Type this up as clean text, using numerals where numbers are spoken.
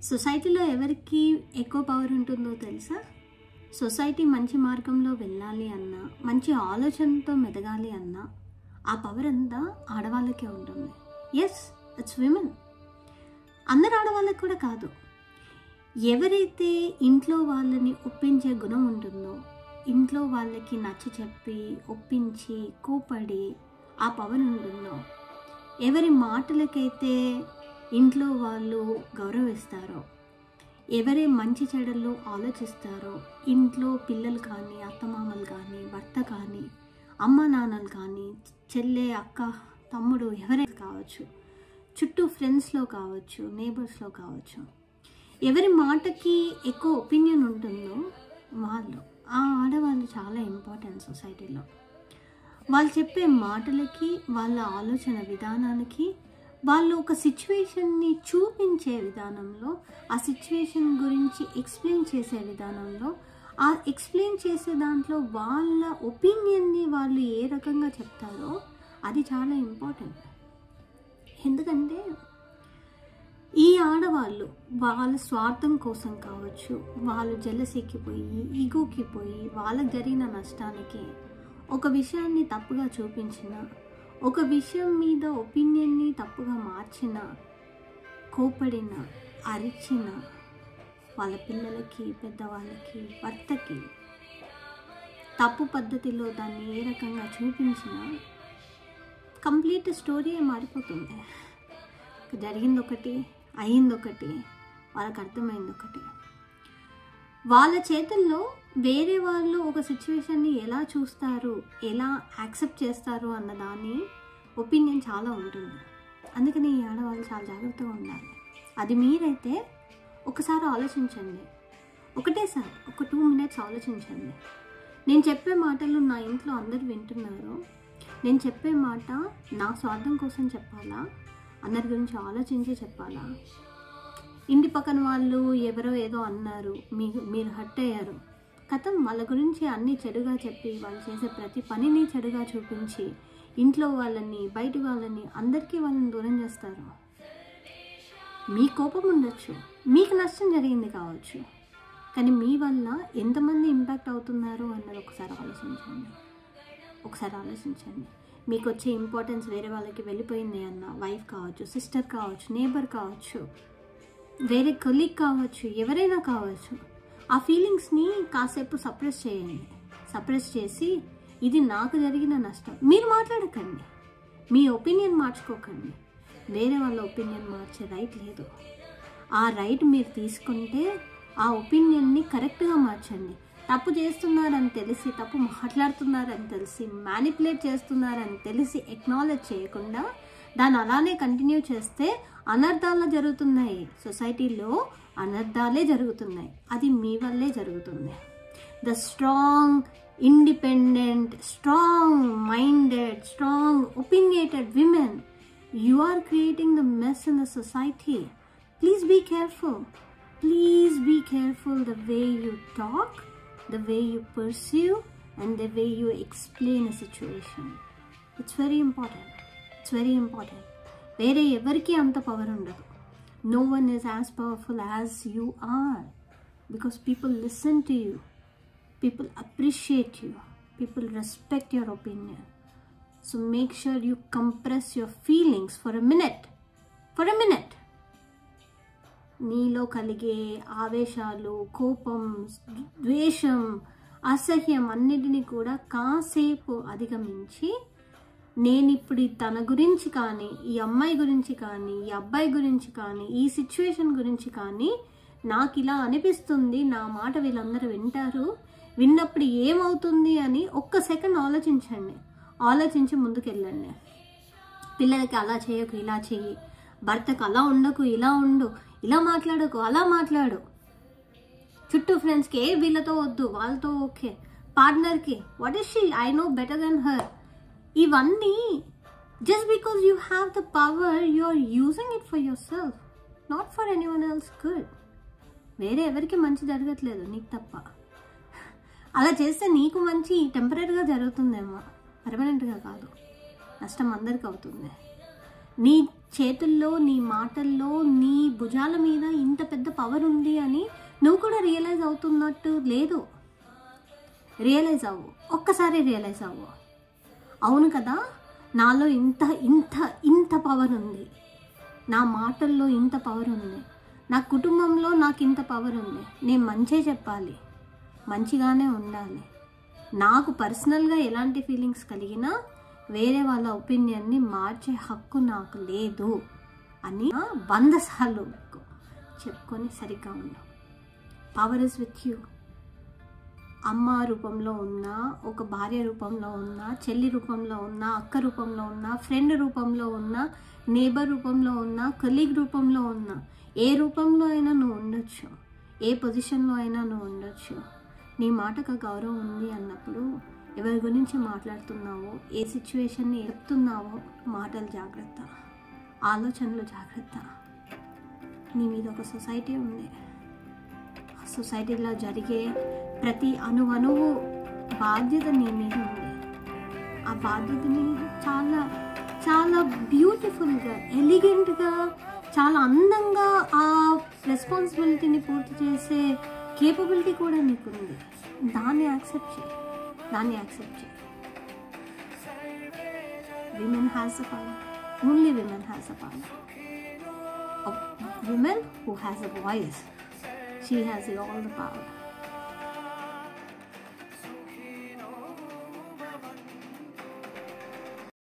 సొసైటీలో ఎవరికి ఎక్కువ పవర్ ఉంటుందో తెలుసా? సొసైటీ మంచి మార్గంలో వెళ్ళాలి అన్నా, మంచి ఆలోచనతో మెదగాలి అన్నా ఆ పవర్ అంతా ఆడవాళ్ళకే ఉంటుంది. Yes, it's women. అందరు ఆడవాళ్ళకి కూడా కాదు. ఎవరైతే ఇంట్లో వాళ్ళని ఒప్పించే గుణం ఉంటుందో, ఇంట్లో వాళ్ళకి నచ్చ చెప్పి ఒప్పించి కోపడి ఆ పవర్ ఉంటుందో, ఎవరి మాటలకైతే ఇంట్లో వాళ్ళు గౌరవిస్తారో, ఎవరే మంచి చెడుల్లో ఆలోచిస్తారో, ఇంట్లో పిల్లలు కానీ, అత్తమామలు కానీ, భర్త కానీ, అమ్మ నాన్నలు కానీ, చెల్లె అక్క తమ్ముడు ఎవరైనా కావచ్చు, చుట్టూ ఫ్రెండ్స్లో కావచ్చు, నేబర్స్లో కావచ్చు, ఎవరి మాటకి ఎక్కువ ఒపీనియన్ ఉంటుందో వాళ్ళు, ఆ ఆడవాళ్ళు చాలా ఇంపార్టెంట్ సొసైటీలో. వాళ్ళు చెప్పే మాటలకి, వాళ్ళ ఆలోచన విధానానికి, వాళ్ళు ఒక సిచ్యువేషన్ని చూపించే విధానంలో, ఆ సిచ్యువేషన్ గురించి ఎక్స్ప్లెయిన్ చేసే విధానంలో, ఆ ఎక్స్ప్లెయిన్ చేసే దాంట్లో వాళ్ళ ఒపీనియన్ని వాళ్ళు ఏ రకంగా చెప్తారో అది చాలా ఇంపార్టెంట్. ఎందుకంటే ఈ ఆడవాళ్ళు వాళ్ళ స్వార్థం కోసం కావచ్చు, వాళ్ళు జెలసీకి పోయి, ఈగోకి పోయి, వాళ్ళకి జరిగిన నష్టానికి ఒక విషయాన్ని తప్పుగా చూపించిన, ఒక విషయం మీద ఒపీనియన్ని తప్పుగా మార్చిన, కోపడిన, అరిచిన, వాళ్ళ పిల్లలకి, పెద్దవాళ్ళకి, భర్తకి తప్పు పద్ధతిలో దాన్ని ఏ రకంగా చూపించినా కంప్లీట్ స్టోరీ మారిపోతుంది. జరిగింది ఒకటి, అయింది ఒకటి, వాళ్ళకి అర్థమైంది ఒకటి. వాళ్ళ చేతుల్లో వేరే వాళ్ళు ఒక సిచ్యువేషన్ని ఎలా చూస్తారు, ఎలా యాక్సెప్ట్ చేస్తారు అన్న దాని ఒపీనియన్ చాలా ఉంటుంది. అందుకని ఈ ఆడవాళ్ళు చాలా జాగ్రత్తగా ఉండాలి. అది మీరైతే ఒకసారి ఆలోచించండి, ఒకటేసారి ఒక 2 minutes ఆలోచించండి. నేను చెప్పే మాటలు నా ఇంట్లో అందరు వింటున్నారు, నేను చెప్పే మాట నా స్వార్థం కోసం చెప్పాలా, అందరి గురించి ఆలోచించి చెప్పాలా? ఇంటి పక్కన వాళ్ళు ఎవరో ఏదో అన్నారు, మీరు హర్ట్ అయ్యారు, కథం వాళ్ళ గురించి అన్నీ చెడుగా చెప్పి, వాళ్ళు చేసే ప్రతి పనిని చెడుగా చూపించి ఇంట్లో వాళ్ళని, బయట వాళ్ళని, అందరికీ వాళ్ళని దూరం చేస్తారు. మీ కోపం ఉండొచ్చు, మీకు నష్టం జరిగింది కావచ్చు, కానీ మీ వల్ల ఎంతమంది ఇంపాక్ట్ అవుతున్నారు అన్నది ఒకసారి ఆలోచించండి. మీకు వచ్చే ఇంపార్టెన్స్ వేరే వాళ్ళకి వెళ్ళిపోయింది అన్న, వైఫ్ కావచ్చు, సిస్టర్ కావచ్చు, నేబర్ కావచ్చు, వేరే కొలీగ్ కావచ్చు, ఎవరైనా కావచ్చు, ఆ ఫీలింగ్స్ని కాసేపు సప్రెస్ చేయండి. సప్రెస్ చేసి ఇది నాకు జరిగిన నష్టం, మీరు మాట్లాడకండి, మీ ఒపీనియన్ మార్చుకోకండి. వేరే వాళ్ళ ఒపీనియన్ మార్చే రైట్ లేదు. ఆ రైట్ మీరు తీసుకుంటే ఆ ఒపీనియన్ని కరెక్ట్గా మార్చండి. తప్పు చేస్తున్నారని తెలిసి, తప్పు మాట్లాడుతున్నారని తెలిసి, మ్యానిపులేట్ చేస్తున్నారని తెలిసి ఎక్నాలెడ్జ్ చేయకుండా దాన్ని అలానే కంటిన్యూ చేస్తే అనర్థాలు జరుగుతున్నాయి. సొసైటీలో అనర్థాలే జరుగుతున్నాయి. అది మీ వల్లే జరుగుతుంది. The strong, independent, strong-minded, strong, opinionated women, you are creating the mess in the society. Please be careful. Please be careful the way you talk, the way you pursue, and the way you explain a situation. It's very important. It's very important. Vere evariki anta power undadu. No one is as powerful as you are, because people listen to you. People appreciate you. People respect your opinion. So make sure you compress your feelings for a minute. For a minute. నీలో కలిగే ఆవేశాలు, కోపం, ద్వేషం, అసహ్యం అన్నిటినీ కూడా కాసేపు అధిగమించి, నేనిప్పుడు తన గురించి కానీ, ఈ అమ్మాయి గురించి కానీ, ఈ అబ్బాయి గురించి కానీ, ఈ సిచ్యువేషన్ గురించి కానీ నాకు ఇలా అనిపిస్తుంది, నా మాట వీళ్ళందరూ వింటారు, విన్నప్పుడు ఏమవుతుంది అని ఒక్క సెకండ్ ఆలోచించండి. ఆలోచించి ముందుకెళ్ళండి. పిల్లలకి అలా చేయకు, ఇలా చెయ్యి, భర్తకు అలా ఉండకు, ఇలా ఉండు, ఇలా మాట్లాడకు, అలా మాట్లాడు, చుట్టూ ఫ్రెండ్స్కి వీళ్ళతో వద్దు, వాళ్ళతో ఓకే, పార్ట్నర్కి what is she, I know better than her. ఇవన్నీ just because you have the power, you are using it for yourself, not for anyone else good. వేరే ఎవరికి మంచి జరగట్లేదు, నీకు తప్ప. అలా చేస్తే నీకు మంచి టెంపరీగా జరుగుతుందేమో, పర్మనెంట్గా కాదు. నష్టం అందరికి అవుతుంది. నీ చేతుల్లో, నీ మాటల్లో, నీ భుజాల మీద ఇంత పెద్ద పవర్ ఉంది అని నువ్వు కూడా రియలైజ్ అవుతున్నట్టు లేదు. రియలైజ్ అవ్వు, ఒక్కసారి రియలైజ్ అవ్వు. అవును కదా, నాలో ఇంత ఇంత ఇంత పవర్ ఉంది, నా మాటల్లో ఇంత పవర్ ఉంది, నా కుటుంబంలో నాకు ఇంత పవర్ ఉంది. నేను మంచే చెప్పాలి, మంచిగానే ఉండాలి. నాకు పర్సనల్గా ఎలాంటి ఫీలింగ్స్ కలిగినా వేరే వాళ్ళ ఒపీనియన్ని మార్చే హక్కు నాకు లేదు అని 100 సార్లు చెప్పుకొని సరిగ్గా ఉన్నావు. Power is with you. అమ్మ రూపంలో ఉన్నా, ఒక భార్య రూపంలో ఉన్నా, చెల్లి రూపంలో ఉన్నా, అక్క రూపంలో ఉన్నా, ఫ్రెండ్ రూపంలో ఉన్నా, నేబర్ రూపంలో ఉన్నా, కొలీగ్ రూపంలో ఉన్నా, ఏ రూపంలో అయినా నువ్వు ఉండొచ్చు, ఏ పొజిషన్లో అయినా నువ్వు ఉండొచ్చు. నీ మాటకు గౌరవం ఉంది అన్నప్పుడు ఎవరి గురించి మాట్లాడుతున్నావో, ఏ సిచ్యువేషన్ని చెప్తున్నావో, మాటలు జాగ్రత్త, ఆలోచనలు జాగ్రత్త. నీ మీద ఒక సొసైటీ ఉంది. సొసైటీలో జరిగే ప్రతి అణువు బాధ్యత నీ మీద ఉంది. ఆ బాధ్యతని చాలా చాలా బ్యూటిఫుల్గా, ఎలిగెంట్గా, చాలా అందంగా ఆ రెస్పాన్సిబిలిటీని పూర్తి చేసే కేపబిలిటీ కూడా నీకుంది. దాన్ని యాక్సెప్ట్ చేయి, దాన్ని యాక్సెప్ట్ చేయి. Women has the power. Only women has the power. A woman who has a voice, she has all the power.